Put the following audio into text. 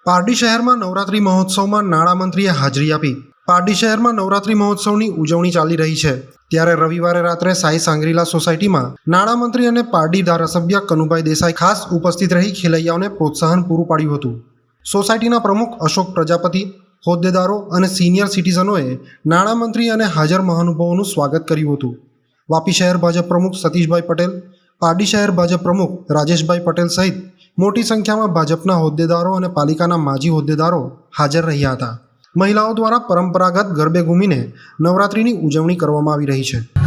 પારડી શહેરમાં નવરાત્રિ મહોત્સવમાં નાણામંત્રીએ હાજરી આપી. પારડી શહેરમાં નવરાત્રિ મહોત્સવની ઉજવણી ચાલી રહી છે, ત્યારે રવિવારે રાત્રે સાઈ સાંગરીલા સોસાયટીમાં નાણામંત્રી અને પારડી ધારાસભ્ય કનુભાઈ દેસાઈ ખાસ ઉપસ્થિત રહી ખેલૈયાઓને પ્રોત્સાહન પૂરું પાડ્યું હતું. સોસાયટીના પ્રમુખ અશોક પ્રજાપતિ, હોદ્દેદારો અને સિનિયર સિટીઝનોએ નાણામંત્રી અને હાજર મહાનુભાવોનું સ્વાગત કર્યું હતું. વાપી શહેર ભાજપ પ્રમુખ સતીશભાઈ પટેલ, પારડી શહેર ભાજપ પ્રમુખ રાજેશભાઈ પટેલ સહિત મોટી સંખ્યામાં ભાજપના હોદ્દેદારો અને પાલિકાના માજી હોદ્દેદારો હાજર રહ્યા હતા. મહિલાઓ દ્વારા પરંપરાગત ગરબે ઘૂમીને નવરાત્રિની ઉજવણી કરવામાં આવી રહી છે.